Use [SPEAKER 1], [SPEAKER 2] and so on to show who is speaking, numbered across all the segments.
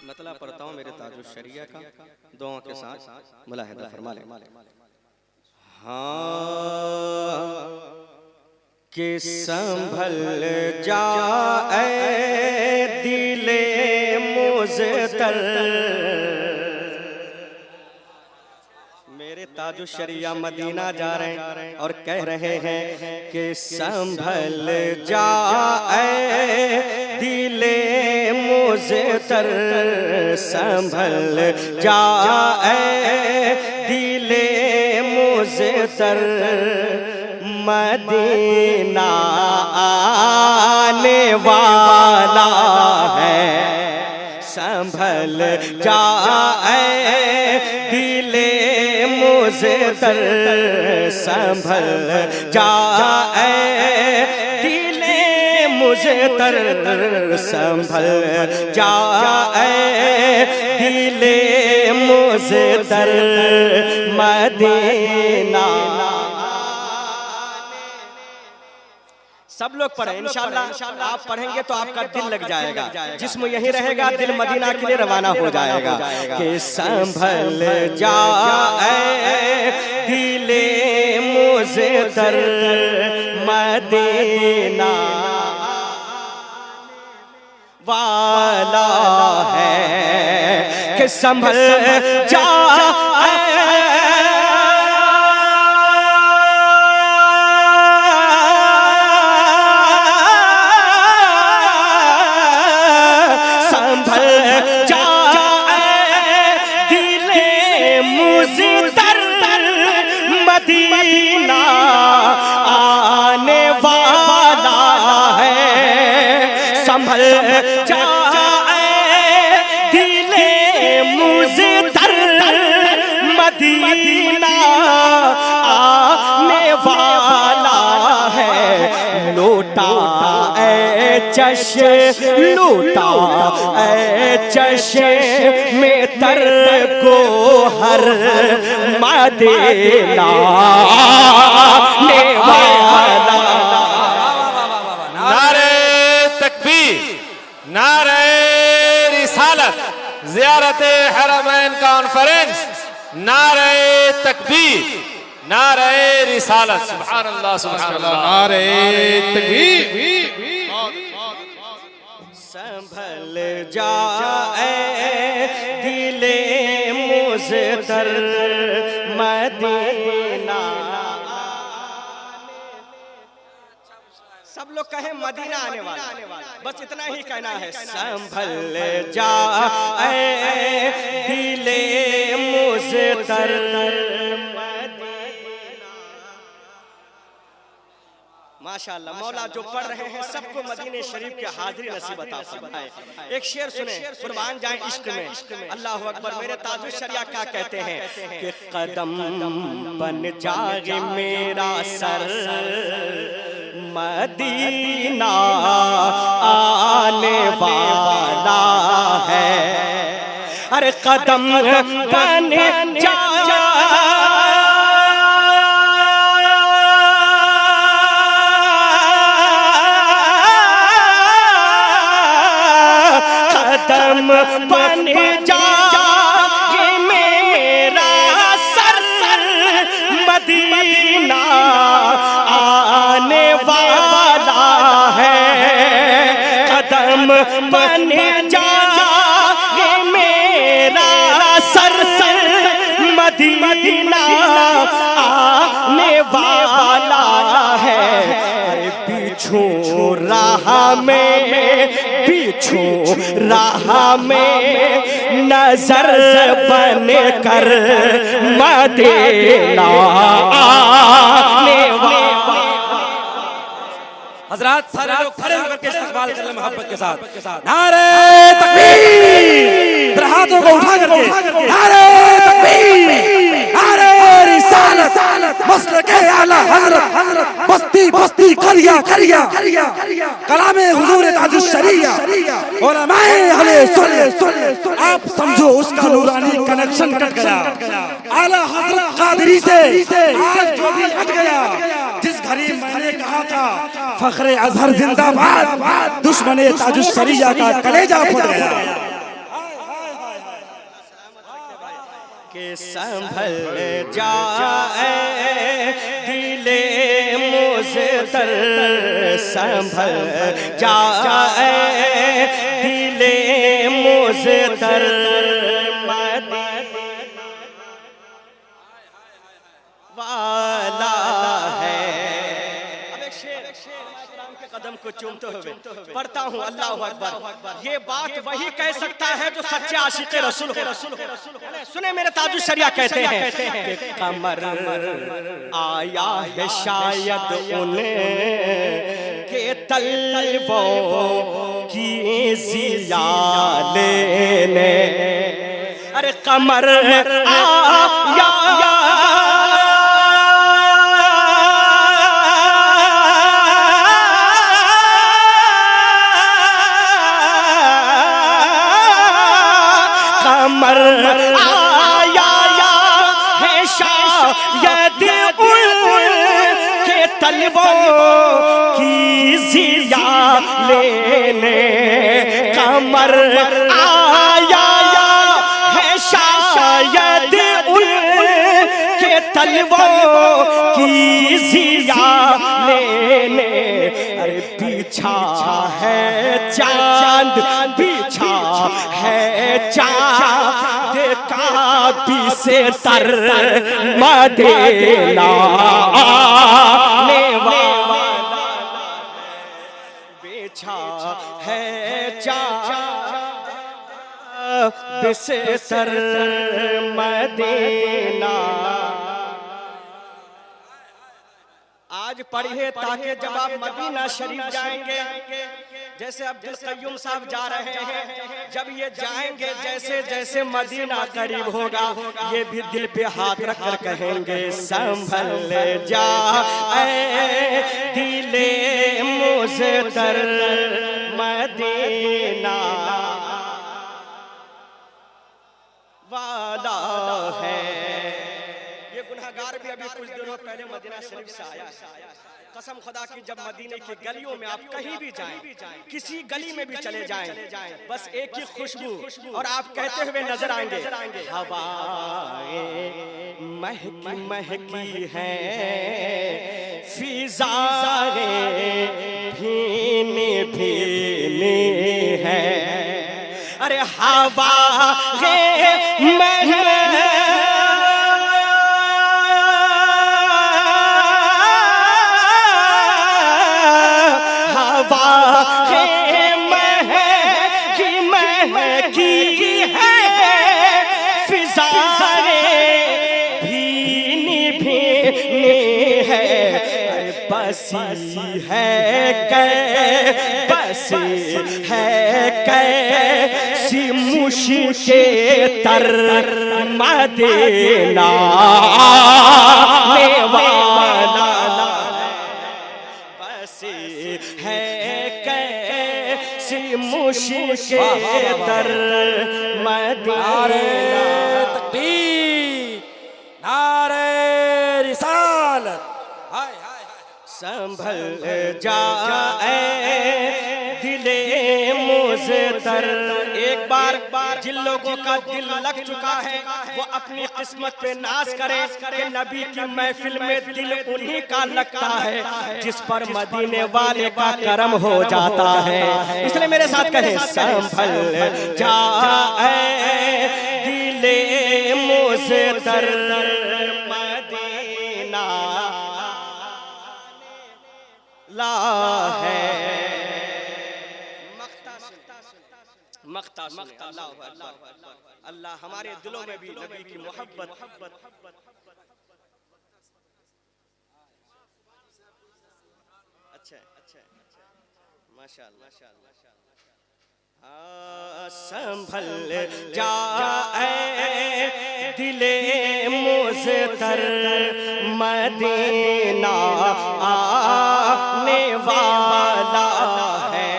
[SPEAKER 1] मतलब पढ़ता हूँ मेरे ताजुल शरिया का दुआओं के साथ मुलाहिदा फरमा ले। हाँ कि संभल जाए दिले मुज़तर, मेरे ताजुल शरिया मदीना जा रहे हैं और कह रहे हैं कि संभल जाए दिले मुज़तर, संभल जाए दिले मुज़तर, मदीना आने वाला है। संभल जाए दिले मुज़तर, संभल जाए दिले मुज़तर, संभल जाए दिले मुज़तर, मदीना। सब लोग पढ़ें इंशाअल्लाह। आप पढ़ेंगे तो आपका दिल लग जाएगा, जिस्म यही रहेगा, दिल मदीना के लिए रवाना हो जाएगा। कि संभल जाए दिले मुज़तर, मदीना वाला है। कि संभल जाए मदीना आने वाला है। संभल जाए दिले मुज़तर, मदीना आने वाला है। लूटा ऐ चशे, लूटा ऐ चशे में तर को हर, मदीना आने वाला।
[SPEAKER 2] नारे तकबीर, नारे रिसालत, ज़ियारते हरमैन कॉन्फ्रेंस, नारे तकबीर, नारे रिसालत, सुभान अल्लाह सुभान अल्लाह, नारे तकबीर।
[SPEAKER 1] संभल जाए दिले मुज़तर, मदीना। सब लोग कहें मदीना आने वाला, बस इतना ही कहना है। संभल जाए दिले मुज़तर, माशाअल्लाह। मौला जो पढ़ रहे हैं सबको मदीने शरीफ के हाजिरी नसीब अता फरमाए। एक शेर सुने, कुर्बान जाए इश्क में। अल्लाह अकबर। मेरे ताजुल शरिया क्या कहते हैं कि कदम बन जाए मेरा सर, मदीना आने वाला है। अरे कदम बन जाए, कदम बन जाए मेरा सर, मदीना आने वाला है। कदम बन जाए मेरा सर, मदीना आने वाला है। पीछू राह में, पीछू राह में नजर बन कर, मदीना आने वाला।
[SPEAKER 3] हज़रात सारे लोग खड़े होकर के इस्तकबाल कर ले मोहब्बत के साथ। नारे तकबीर, हाथों को उठा करके नारे तकबीर, नारे रिसालत, मसलके आला हज़रत, बस्ती बस्ती करिया करिया, कलामे हुजूर ताजुल शरिया, उलमाए अहले सुन्नत। आप समझो उसका नूरानी कनेक्शन कट गया। आला हज़रत कादरी से आज जो भी हट गया, जिस घड़ी मैंने कहा था फख्रे अजहर जिंदाबाद, दुश्मने ताजुल शरिया का कलेजा फट गया।
[SPEAKER 1] संभल जाए दिले मुज़्तर, संभल जाए दिले मुज़्तर, वाला है। अब एक शेर के कदम को चूमते हुए पढ़ता हूँ, अल्लाह अकबर। ये बात वही कह सकता है जो सच्चे आशिक़े रसूल हो। सुने मेरे ताजुश शरिया कहते हैं कि कमर आया है शायद उन्हें के तलवों की ज़िया लेने। अरे कमर आया कमर आया है शायद उनके तलवों की ज़िया लेने। कमर आया है शायद उनके तलवों की ज़िया लेने। अरे पीछा है चांद, पीछा है चांद का भी से तर मदीना आने वाला, बिछा है चांद से तर मदीना। आज पढ़िए ताकि जब आप मदीना शरीफ जाएंगे, जैसे अब्दुल कय्यूम साहब जा रहे हैं, जब ये जाएंगे जैसे जैसे मदीना करीब होगा, ये भी दिल पे हाथ रख कर कहेंगे संभल जाए दिले मुज़्तर मदीना वाला है। ये गुनहगार भी अभी कुछ दिनों पहले मदीना शरीफ से आया है। कसम खुदा की जब मदीने की गलियों में आप कहीं भी जाएं, किसी गली में भी चले जाएं, बस एक ही खुशबू और आप कहते हुए नजर आएंगे, हवाएं महकी महकी हैं, फिजाएं भीनी भीनी हैं। अरे हवाएं महकी महकी है, फिजाएं भीनी भीनी है। बसी है बसी है कैसी मुश्के तर मदीना आने वाला, बसी है कैसी मुश्के तर मदीना।
[SPEAKER 3] तकबीर, नारे रिसालत।
[SPEAKER 1] संभल जाए दिले मुज़्तर। एक बार जिन लोगों का दिल लग चुका है वो अपनी किस्मत पे नाज करें कि नबी की महफिल में दिल उन्हीं का लगता है जिस पर मदीने वाले का करम हो जाता है। इसलिए मेरे साथ कहें संभल जाए दिले मुज़्तर मदीना ला है। मख्ता सुने, अल्लाह अल्लाह अल्लाह हमारे दिलों में भी नबी की मोहब्बत। अच्छा अच्छा माशाअल्लाह। संभल जाए दिले मुज़्तर मदीना आने वाला है।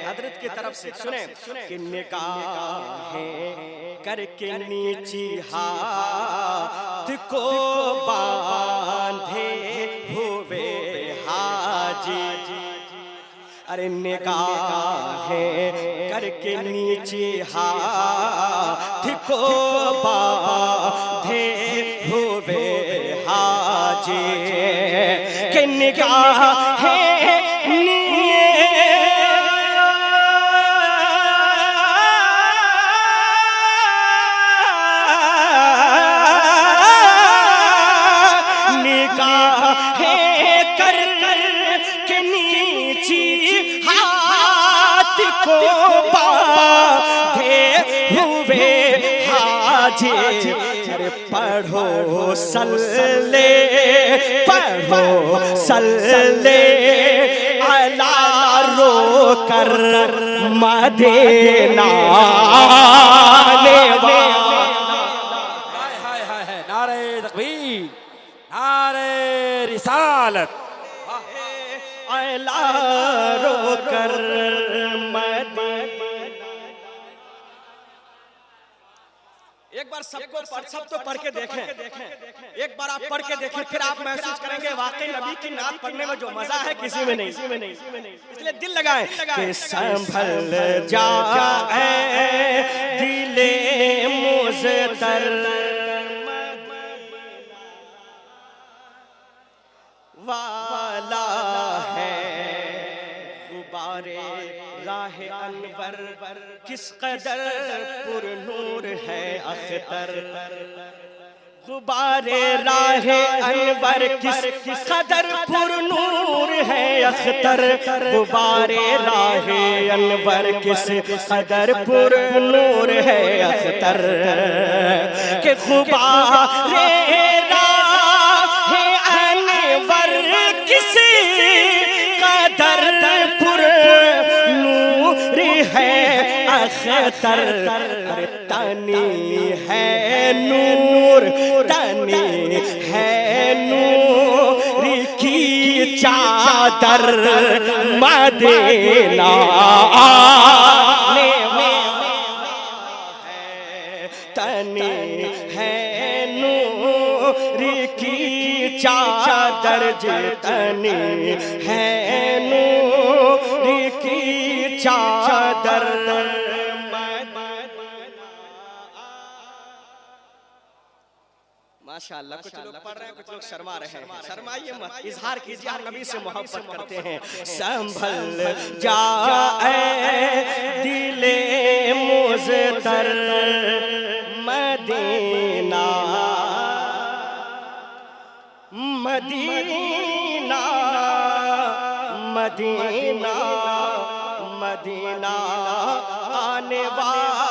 [SPEAKER 1] हज़रत की तरफ से सुने कि निगाहें करके नीची हाथ को बांधे हुए हाजी, अरे निगाहें करके नीचे हाथ को बांधे हुए हाजी के निगाहें पढ़ो सल्ले अला रो कर मदीना
[SPEAKER 3] नारे तकबीर नारे रिसालत
[SPEAKER 1] अला रो कर एक बार सबको सब तो पढ़ के देखें, एक बार आप पढ़ के देखें, फिर आप महसूस करेंगे वाकई नबी की नात पढ़ने में जो मजा है किसी में नहीं। इसलिए दिल लगाएं कि संभल जाए दिले मुज़तर वाला है गुबारे राह अनवर किस कदर पुरनूर है अख्तर गुबारे राह अनवर किस कदर पुरनूर है अख्तर गुबारे राह अनवर किस कदर पुरनूर है अख्तर के गुबारे राह अनवर किस कदर पुरनूर है अख्तर तनी है नूर तनी है नूर की चादर मदीना तनी है नूर की चादर जितनी है नूर की चादर माशाअल्लाह। कुछ लोग पढ़ रहे हैं, कुछ लोग शर्मा रहे हैं। शर्माइए मत, इजहार कीजिए, आप नबी से मोहब्बत करते हैं। संभल जाए दिले मुज़तर मदीना मदीना मदीना मदीना आने वाला